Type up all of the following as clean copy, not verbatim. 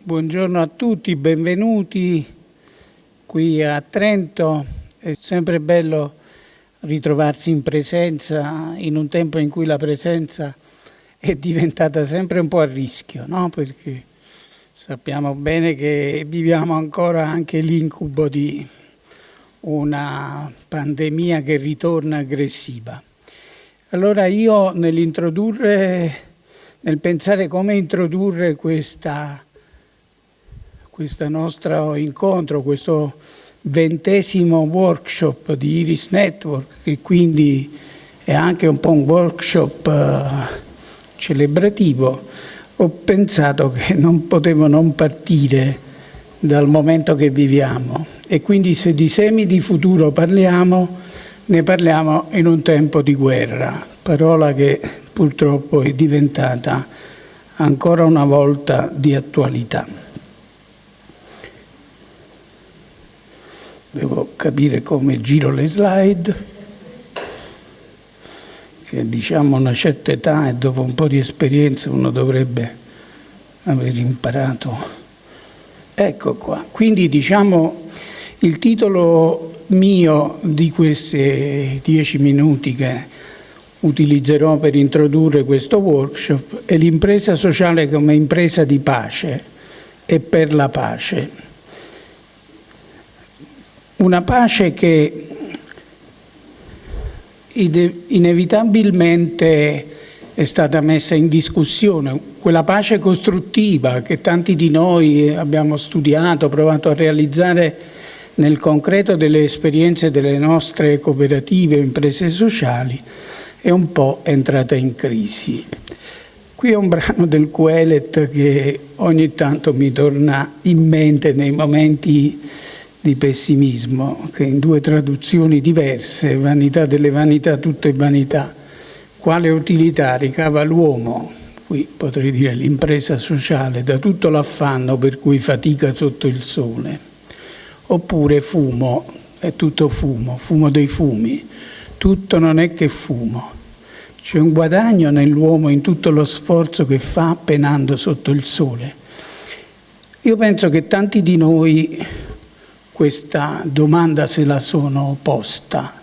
Buongiorno a tutti, benvenuti qui a Trento. È sempre bello ritrovarsi in presenza in un tempo in cui la presenza è diventata sempre un po' a rischio, no? Perché sappiamo bene che viviamo ancora anche l'incubo di una pandemia che ritorna aggressiva. Allora io nel pensare come introdurre questo nostro incontro, questo 20° workshop di Iris Network, che quindi è anche un po' un workshop celebrativo, ho pensato che non potevo non partire dal momento che viviamo e quindi se di semi di futuro parliamo, ne parliamo in un tempo di guerra, parola che purtroppo è diventata ancora una volta di attualità. Devo capire come giro le slide, che diciamo a una certa età e dopo un po' di esperienza uno dovrebbe aver imparato. Ecco qua. Quindi diciamo il titolo mio di questi 10 minuti che utilizzerò per introdurre questo workshop è l'impresa sociale come impresa di pace e per la pace. Una pace che inevitabilmente è stata messa in discussione, quella pace costruttiva che tanti di noi abbiamo studiato, provato a realizzare nel concreto delle esperienze delle nostre cooperative e imprese sociali, è un po' entrata in crisi. Qui è un brano del Quelet che ogni tanto mi torna in mente nei momenti di pessimismo, che in 2 traduzioni diverse, vanità delle vanità, tutto è vanità, quale utilità ricava l'uomo, qui potrei dire l'impresa sociale, da tutto l'affanno per cui fatica sotto il sole, oppure fumo, è tutto fumo, fumo dei fumi, tutto non è che fumo, c'è un guadagno nell'uomo in tutto lo sforzo che fa penando sotto il sole. Io penso che tanti di noi questa domanda se la sono posta,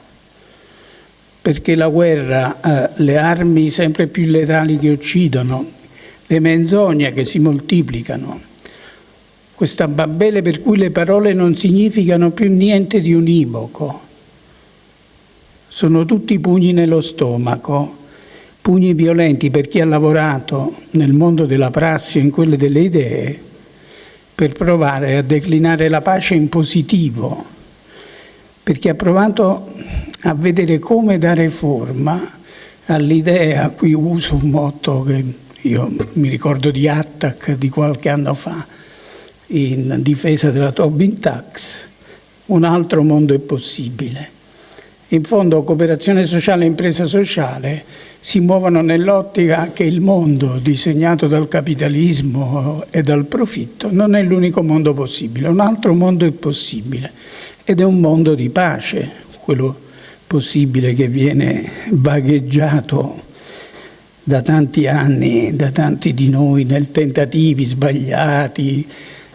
perché la guerra, le armi sempre più letali che uccidono, le menzogne che si moltiplicano, questa Babele per cui le parole non significano più niente di univoco, sono tutti pugni nello stomaco, pugni violenti per chi ha lavorato nel mondo della prassi o in quelle delle idee, per provare a declinare la pace in positivo, perché ha provato a vedere come dare forma all'idea, qui uso un motto che io mi ricordo di Attac di qualche anno fa, in difesa della Tobin Tax, un altro mondo è possibile. In fondo cooperazione sociale e impresa sociale si muovono nell'ottica che il mondo disegnato dal capitalismo e dal profitto non è l'unico mondo possibile, un altro mondo è possibile ed è un mondo di pace, quello possibile che viene vagheggiato da tanti anni, da tanti di noi nel tentativi sbagliati,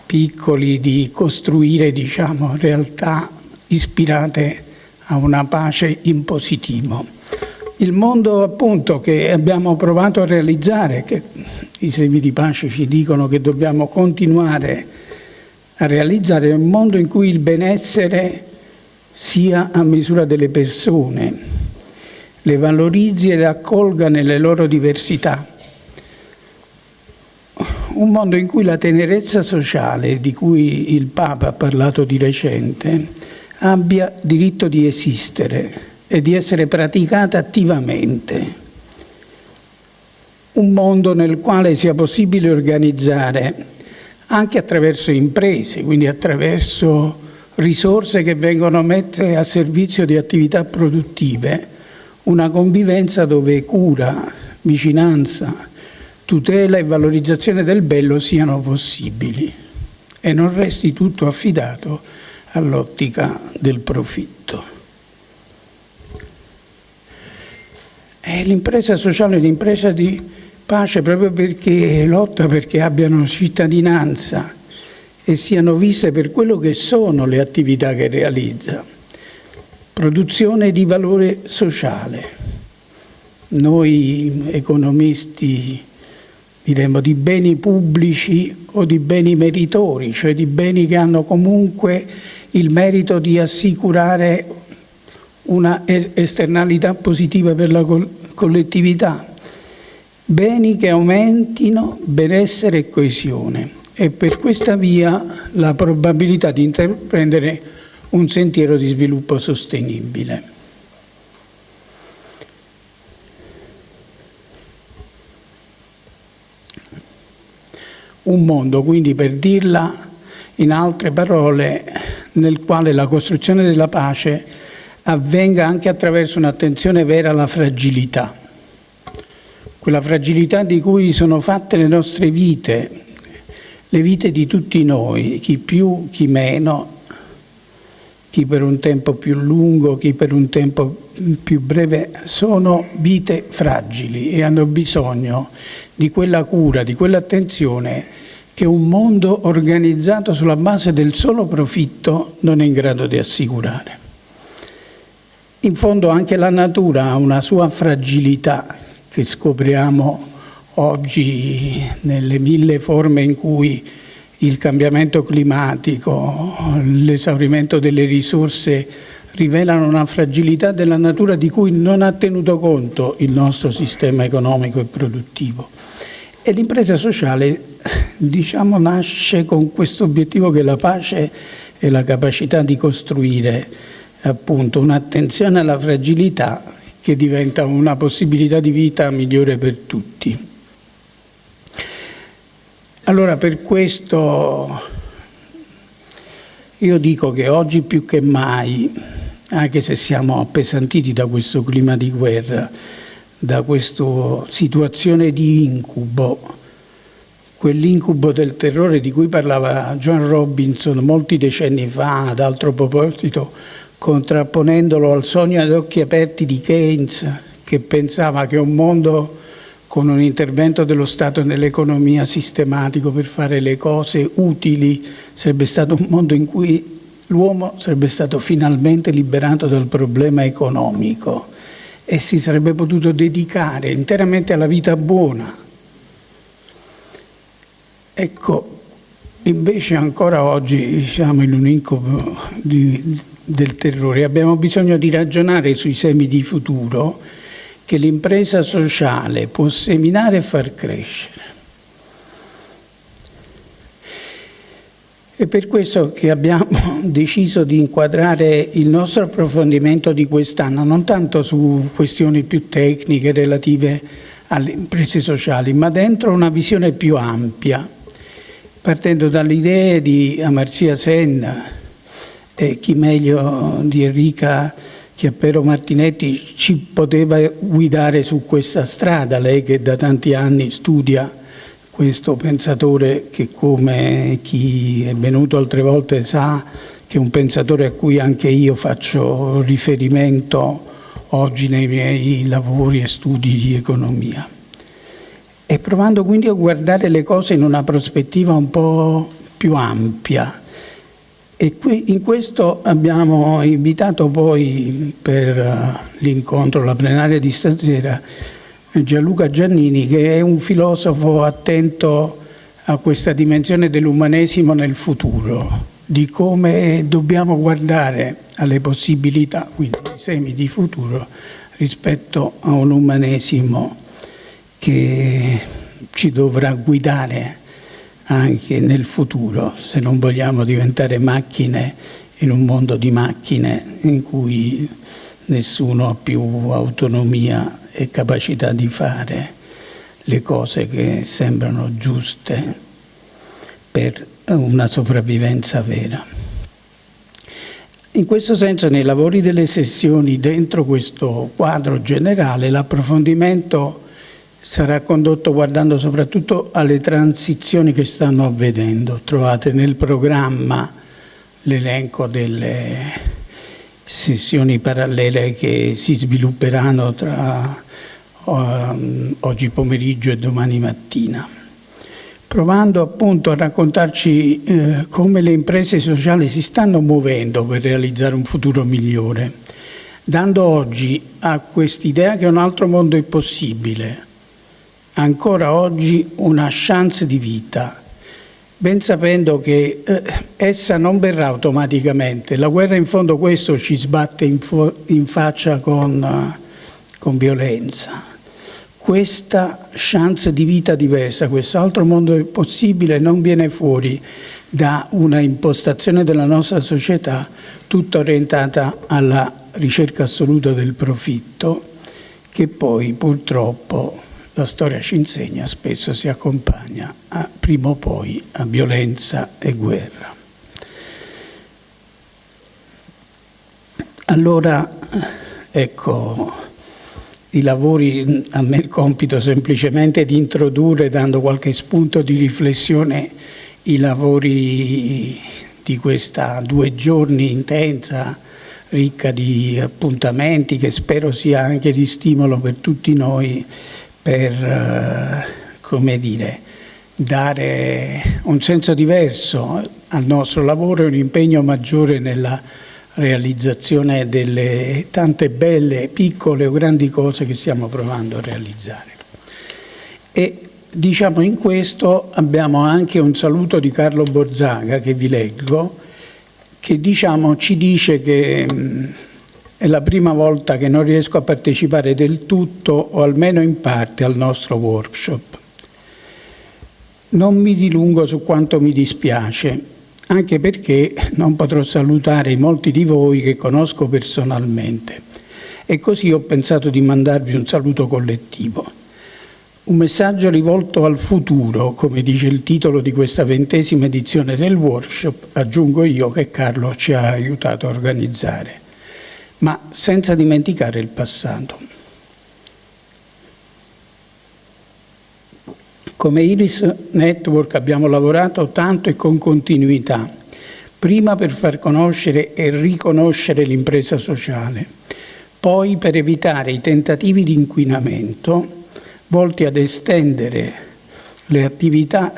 piccoli di costruire, diciamo, realtà ispirate a una pace in positivo. Il mondo appunto che abbiamo provato a realizzare, che i semi di pace ci dicono che dobbiamo continuare a realizzare, è un mondo in cui il benessere sia a misura delle persone, le valorizzi e le accolga nelle loro diversità. Un mondo in cui la tenerezza sociale, di cui il Papa ha parlato di recente, abbia diritto di esistere e di essere praticata attivamente. Un mondo nel quale sia possibile organizzare, anche attraverso imprese, quindi attraverso risorse che vengono messe a servizio di attività produttive, una convivenza dove cura, vicinanza, tutela e valorizzazione del bello siano possibili e non resti tutto affidato all'ottica del profitto. E l'impresa sociale è l'impresa di pace proprio perché lotta perché abbiano cittadinanza e siano viste per quello che sono le attività che realizza. Produzione di valore sociale. Noi economisti diremmo di beni pubblici o di beni meritori, cioè di beni che hanno comunque il merito di assicurare una esternalità positiva per la collettività. Beni che aumentino benessere e coesione, e per questa via la probabilità di intraprendere un sentiero di sviluppo sostenibile. Un mondo, quindi, per dirla in altre parole, nel quale la costruzione della pace avvenga anche attraverso un'attenzione vera alla fragilità. Quella fragilità di cui sono fatte le nostre vite, le vite di tutti noi, chi più, chi meno, chi per un tempo più lungo, chi per un tempo più breve, sono vite fragili e hanno bisogno di quella cura, di quell'attenzione che un mondo organizzato sulla base del solo profitto non è in grado di assicurare. In fondo anche la natura ha una sua fragilità che scopriamo oggi nelle mille forme in cui il cambiamento climatico, l'esaurimento delle risorse rivelano una fragilità della natura di cui non ha tenuto conto il nostro sistema economico e produttivo. E l'impresa sociale, nasce con questo obiettivo che la pace è la capacità di costruire appunto un'attenzione alla fragilità che diventa una possibilità di vita migliore per tutti. Allora, per questo io dico che oggi più che mai, anche se siamo appesantiti da questo clima di guerra, da questa situazione di incubo, quell'incubo del terrore di cui parlava John Robinson molti decenni fa ad altro proposito, contrapponendolo al sogno ad occhi aperti di Keynes, che pensava che un mondo con un intervento dello Stato nell'economia sistematico per fare le cose utili sarebbe stato un mondo in cui l'uomo sarebbe stato finalmente liberato dal problema economico e si sarebbe potuto dedicare interamente alla vita buona. Ecco, invece ancora oggi siamo in un incubo del terrore. Abbiamo bisogno di ragionare sui semi di futuro che l'impresa sociale può seminare e far crescere. È per questo che abbiamo deciso di inquadrare il nostro approfondimento di quest'anno, non tanto su questioni più tecniche relative alle imprese sociali, ma dentro una visione più ampia, partendo dalle idee di Amartya Sen, e chi meglio di Enrica Chiappero Martinetti ci poteva guidare su questa strada, lei che da tanti anni studia questo pensatore che, come chi è venuto altre volte sa, che è un pensatore a cui anche io faccio riferimento oggi nei miei lavori e studi di economia. E provando quindi a guardare le cose in una prospettiva un po' più ampia. E qui in questo abbiamo invitato poi per l'incontro, la plenaria di stasera, Gianluca Giannini, che è un filosofo attento a questa dimensione dell'umanesimo nel futuro, di come dobbiamo guardare alle possibilità, quindi ai semi di futuro, rispetto a un umanesimo che ci dovrà guidare anche nel futuro, se non vogliamo diventare macchine in un mondo di macchine in cui nessuno ha più autonomia e capacità di fare le cose che sembrano giuste per una sopravvivenza vera. In questo senso, nei lavori delle sessioni, dentro questo quadro generale, l'approfondimento sarà condotto guardando soprattutto alle transizioni che stanno avvenendo. Trovate nel programma l'elenco delle sessioni parallele che si svilupperanno tra oggi pomeriggio e domani mattina. provando appunto a raccontarci come le imprese sociali si stanno muovendo per realizzare un futuro migliore, dando oggi a quest'idea che un altro mondo è possibile, ancora oggi una chance di vita, ben sapendo che essa non verrà automaticamente. La guerra in fondo questo ci sbatte in faccia con violenza. Questa chance di vita diversa, questo altro mondo possibile non viene fuori da una impostazione della nostra società tutta orientata alla ricerca assoluta del profitto, che poi purtroppo la storia ci insegna spesso si accompagna prima o poi a violenza e guerra. Allora, ecco, i lavori, a me il compito semplicemente di introdurre, dando qualche spunto di riflessione, i lavori di questa 2 giorni intensa, ricca di appuntamenti, che spero sia anche di stimolo per tutti noi per, come dire, dare un senso diverso al nostro lavoro e un impegno maggiore nella realizzazione delle tante belle, piccole o grandi cose che stiamo provando a realizzare. E diciamo in questo abbiamo anche un saluto di Carlo Borzaga che vi leggo, che ci dice che è la prima volta che non riesco a partecipare del tutto o almeno in parte al nostro workshop. Non mi dilungo su quanto mi dispiace, anche perché non potrò salutare i molti di voi che conosco personalmente. E così ho pensato di mandarvi un saluto collettivo. Un messaggio rivolto al futuro, come dice il titolo di questa 20ª edizione del workshop, aggiungo io, che Carlo ci ha aiutato a organizzare, ma senza dimenticare il passato. Come Iris Network abbiamo lavorato tanto e con continuità, prima per far conoscere e riconoscere l'impresa sociale, poi per evitare i tentativi di inquinamento volti ad estendere le attività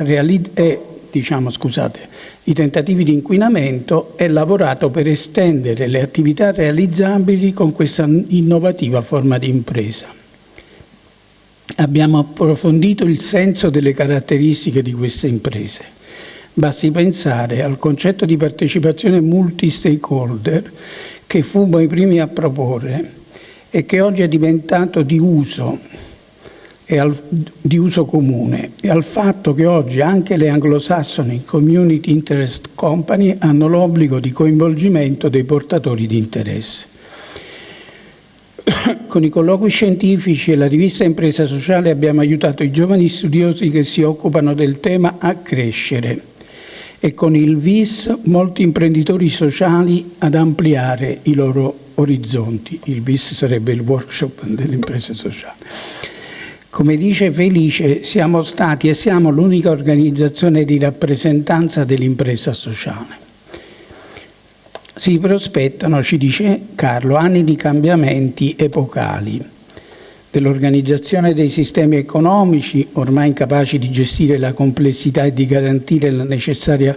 i tentativi di inquinamento e lavorato per estendere le attività realizzabili con questa innovativa forma di impresa. Abbiamo approfondito il senso delle caratteristiche di queste imprese. Basti pensare al concetto di partecipazione multi-stakeholder che fummo i primi a proporre e che oggi è diventato di uso comune, e al fatto che oggi anche le anglosassoni Community Interest Company hanno l'obbligo di coinvolgimento dei portatori di interesse. Con i colloqui scientifici e la rivista Impresa Sociale abbiamo aiutato i giovani studiosi che si occupano del tema a crescere e con il VIS molti imprenditori sociali ad ampliare i loro orizzonti. Il VIS sarebbe il workshop delle imprese sociali. Come dice Felice, siamo stati e siamo l'unica organizzazione di rappresentanza dell'impresa sociale. Si prospettano, ci dice Carlo, anni di cambiamenti epocali dell'organizzazione dei sistemi economici, ormai incapaci di gestire la complessità e di garantire la necessaria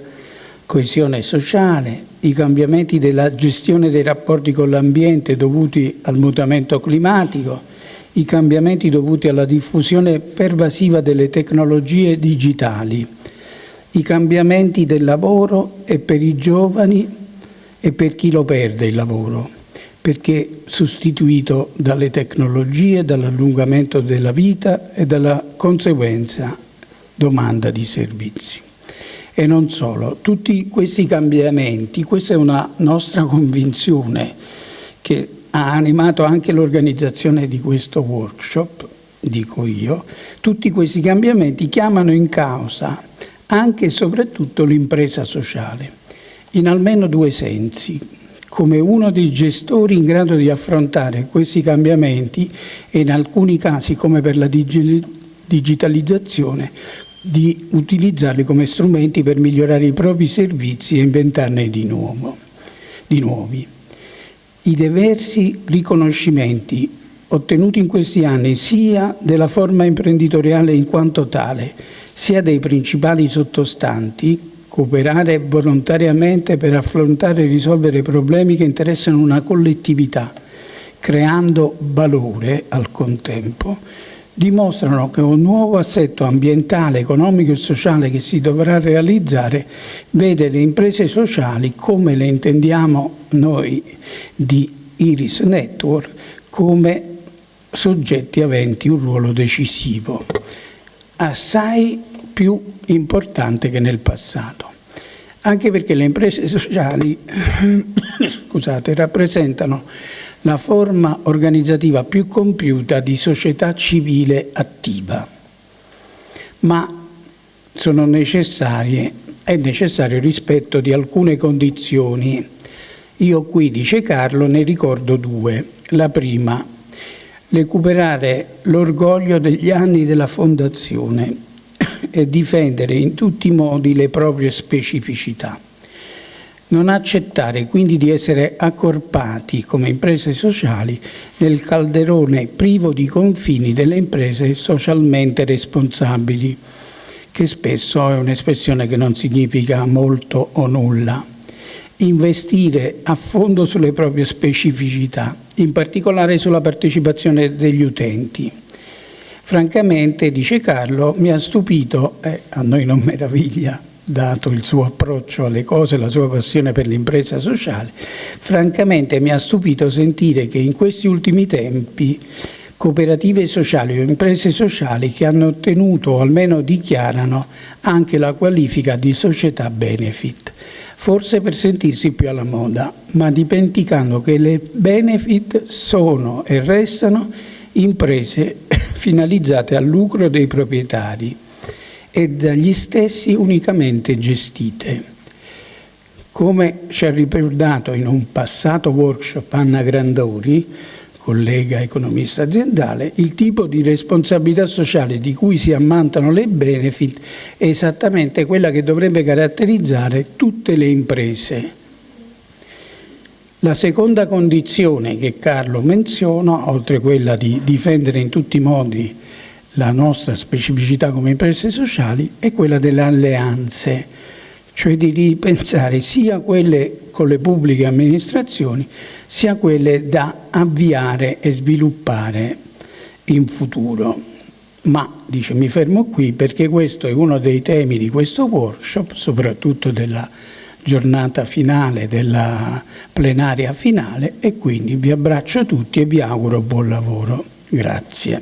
coesione sociale, i cambiamenti della gestione dei rapporti con l'ambiente dovuti al mutamento climatico, i cambiamenti dovuti alla diffusione pervasiva delle tecnologie digitali, i cambiamenti del lavoro e per i giovani e per chi lo perde il lavoro, perché sostituito dalle tecnologie, dall'allungamento della vita e dalla conseguenza domanda di servizi. E non solo, tutti questi cambiamenti, questa è una nostra convinzione che ha animato anche l'organizzazione di questo workshop, dico io, tutti questi cambiamenti chiamano in causa anche e soprattutto l'impresa sociale, in almeno 2 sensi, come uno dei gestori in grado di affrontare questi cambiamenti e in alcuni casi, come per la digitalizzazione, di utilizzarli come strumenti per migliorare i propri servizi e inventarne di nuovi. I diversi riconoscimenti ottenuti in questi anni sia della forma imprenditoriale in quanto tale, sia dei principali sottostanti, cooperare volontariamente per affrontare e risolvere problemi che interessano una collettività, creando valore al contempo, dimostrano che un nuovo assetto ambientale, economico e sociale che si dovrà realizzare vede le imprese sociali, come le intendiamo noi di Iris Network, come soggetti aventi un ruolo decisivo, assai più importante che nel passato. Anche perché le imprese sociali rappresentano la forma organizzativa più compiuta di società civile attiva, ma è necessario il rispetto di alcune condizioni. Io qui, dice Carlo, ne ricordo due. La prima, recuperare l'orgoglio degli anni della fondazione e difendere in tutti i modi le proprie specificità. Non accettare quindi di essere accorpati come imprese sociali nel calderone privo di confini delle imprese socialmente responsabili, che spesso è un'espressione che non significa molto o nulla. Investire a fondo sulle proprie specificità, in particolare sulla partecipazione degli utenti. Francamente, dice Carlo, mi ha stupito, a noi non meraviglia, dato il suo approccio alle cose, la sua passione per l'impresa sociale, francamente mi ha stupito sentire che in questi ultimi tempi cooperative sociali o imprese sociali che hanno ottenuto o almeno dichiarano anche la qualifica di società benefit, forse per sentirsi più alla moda, ma dimenticando che le benefit sono e restano imprese finalizzate al lucro dei proprietari e dagli stessi unicamente gestite. Come ci ha ricordato in un passato workshop Anna Grandori, collega economista aziendale, il tipo di responsabilità sociale di cui si ammantano le benefit è esattamente quella che dovrebbe caratterizzare tutte le imprese. La seconda condizione che Carlo menziona, oltre quella di difendere in tutti i modi la nostra specificità come imprese sociali, è quella delle alleanze, cioè di ripensare sia quelle con le pubbliche amministrazioni, sia quelle da avviare e sviluppare in futuro. Ma, dice, mi fermo qui perché questo è uno dei temi di questo workshop, soprattutto della giornata finale, della plenaria finale, e quindi vi abbraccio tutti e vi auguro buon lavoro. Grazie.